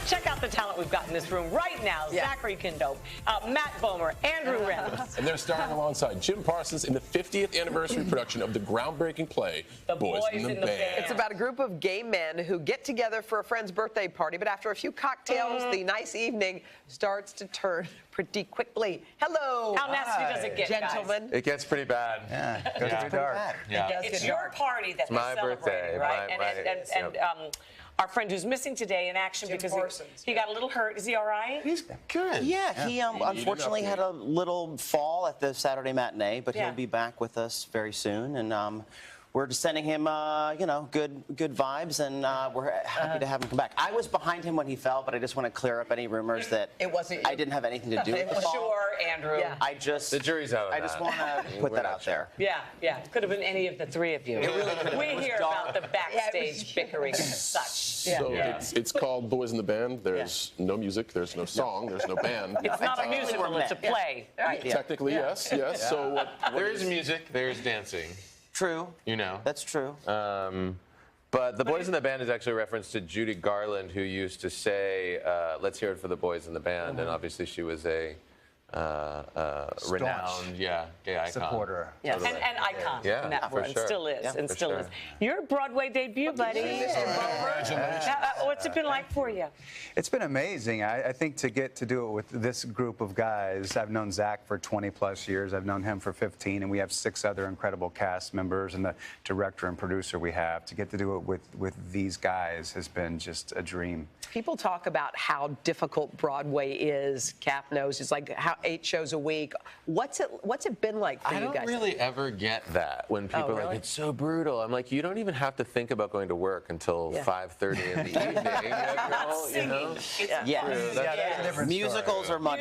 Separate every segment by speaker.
Speaker 1: Check out the talent we've got in this room right now. Zachary Quinto, Matt Bomer, Andrew Rannells.
Speaker 2: And they're starring alongside Jim Parsons in the 50th anniversary production of the groundbreaking play,
Speaker 1: The Boys in the Band.
Speaker 3: It's about a group of gay men who get together for a friend's birthday party, but after a few cocktails, the nice evening starts to turn pretty quickly. Hello.
Speaker 1: How nasty does it get,
Speaker 3: gentlemen?
Speaker 4: It gets pretty bad.
Speaker 5: Yeah, it goes pretty dark.
Speaker 1: It's your party that
Speaker 4: my
Speaker 1: they celebrated,
Speaker 4: birthday,
Speaker 1: right? Our friend who's missing today in action
Speaker 3: Jim
Speaker 1: because
Speaker 3: Parsons.
Speaker 1: he got a little hurt. Is he all right?
Speaker 5: He's good.
Speaker 6: Yeah, he unfortunately had a little fall at the Saturday matinee, but he'll be back with us very soon. And we're just sending him, good vibes, and we're happy to have him come back. I was behind him when he fell, but I just want to clear up any rumors that I didn't have anything to do with the fall.
Speaker 1: Sure, Andrew.
Speaker 3: Yeah.
Speaker 4: The jury's out on
Speaker 6: I just want to put that out there.
Speaker 1: Yeah. Could have been any of the three of you.
Speaker 6: It really could have.
Speaker 1: We hear about the backstage bickering and such.
Speaker 2: So it's called Boys in the Band. There's no music, there's no song, there's no band.
Speaker 1: It's not a musical, it's a play.
Speaker 2: Technically, yes. So what
Speaker 4: There is music, there is dancing.
Speaker 6: True.
Speaker 4: You know.
Speaker 6: That's true.
Speaker 4: But the Boys in the Band is actually a reference to Judy Garland, who used to say, let's hear it for the Boys in the Band. And obviously she was a renowned, gay icon.
Speaker 5: Supporter.
Speaker 1: Yes, and icon in that
Speaker 4: for
Speaker 1: word, and
Speaker 4: sure.
Speaker 1: still is,
Speaker 4: Yeah,
Speaker 1: and
Speaker 4: for
Speaker 1: still
Speaker 4: sure.
Speaker 1: is. Your Broadway debut, buddy. What's it been like for you?
Speaker 5: It's been amazing. I think to get to do it with this group of guys, I've known Zach for 20+ years. I've known him for 15, and we have 6 other incredible cast members and the director and producer we have. To get to do it with these guys has been just a dream.
Speaker 3: People talk about how difficult Broadway is. Cap knows. It's like 8 shows a week. What's it been like for you guys?
Speaker 4: I don't really ever get that when people are like, it's so brutal. I'm like, you don't even have to think about going to work until 5:30 in the evening. You know?
Speaker 6: Musicals are much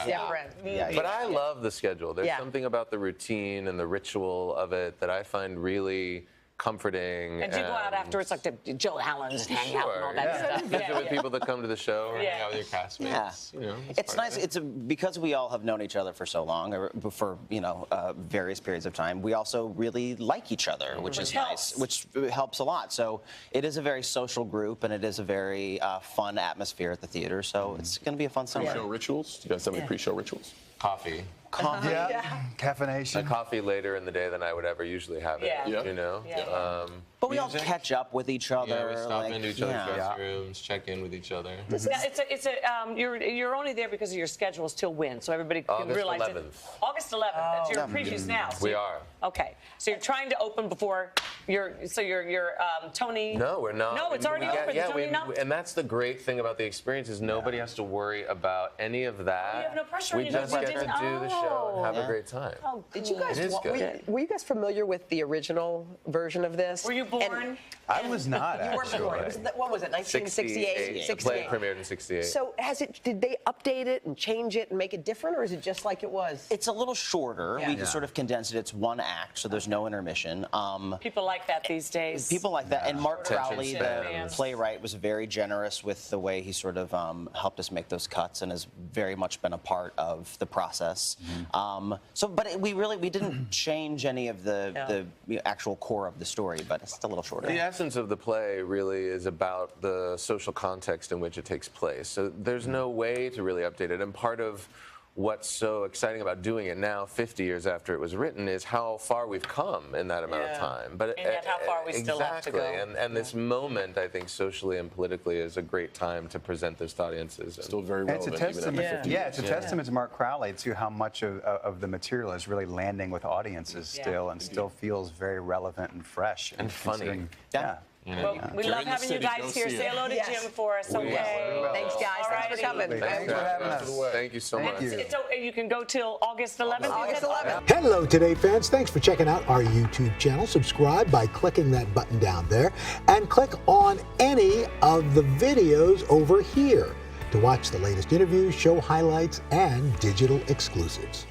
Speaker 1: different.
Speaker 4: But I love the schedule. There's something about the routine and the ritual of it that I find really comforting.
Speaker 1: And you go out afterwards, like to Jill Allen's and hang out and all that stuff.
Speaker 4: Visit with people that come to the show or hang out with your castmates. You know,
Speaker 6: it's nice. Because we all have known each other for so long, or for various periods of time. We also really like each other, which is nice, which helps a lot. So it is a very social group, and it is a very fun atmosphere at the theater. So it's going to be a fun summer.
Speaker 2: pre-show rituals? Do you guys have any pre-show rituals?
Speaker 4: Coffee.
Speaker 5: Caffeination.
Speaker 4: A coffee later in the day than I would ever usually have it. You know.
Speaker 6: But we all catch up with each other.
Speaker 4: Yeah, we stop into each other's dressing rooms, check in with each other.
Speaker 1: You're only there because of your schedule is till when, so everybody can realize it. August 11th. That's your previews now. So
Speaker 4: we are.
Speaker 1: Okay, so you're trying to open before your Tony.
Speaker 4: No, we're not.
Speaker 1: No, it's already open.
Speaker 4: And that's the great thing about the experience is nobody has to worry about any of that.
Speaker 1: You have no pressure.
Speaker 4: We just get to do the show and have a great time.
Speaker 1: Oh,
Speaker 3: Did you guys?
Speaker 4: It is good.
Speaker 3: Were you guys familiar with the original version of this?
Speaker 1: Were you born?
Speaker 5: I was not,
Speaker 3: You weren't born. What was it? 1968.
Speaker 4: The play premiered in 68.
Speaker 3: So did they update it and change it and make it different, or is it just like it was?
Speaker 6: It's a little shorter. We sort of condensed it. It's one act, so there's no intermission.
Speaker 1: People like that these days.
Speaker 6: People like that. And Mark
Speaker 4: Attention
Speaker 6: Crowley, the
Speaker 4: spans.
Speaker 6: playwright, was very generous with the way he sort of helped us make those cuts and has very much been a part of the process. But we didn't change any of the actual core of the story, but it's just a little shorter.
Speaker 4: The essence of the play really is about the social context in which it takes place. So there's no way to really update it. And part of what's so exciting about doing it now, 50 years after it was written, is how far we've come in that amount of time. But
Speaker 1: and yet how far we still have to go.
Speaker 4: And this moment, I think, socially and politically, is a great time to present this to audiences.
Speaker 2: Still very relevant.
Speaker 5: It's a testament. It's a testament to Mark Crowley to how much of the material is really landing with audiences still, and still feels very relevant and fresh
Speaker 4: and funny.
Speaker 1: Well, we love having you guys here. Say hello to Jim for us, okay?
Speaker 3: Thanks, guys. Thanks for coming.
Speaker 5: Thanks for having us.
Speaker 4: Thank you so much.
Speaker 1: You can go till August 11th.
Speaker 3: August 11th.
Speaker 7: Hello, Today fans. Thanks for checking out our YouTube channel. Subscribe by clicking that button down there and click on any of the videos over here to watch the latest interviews, show highlights, and digital exclusives.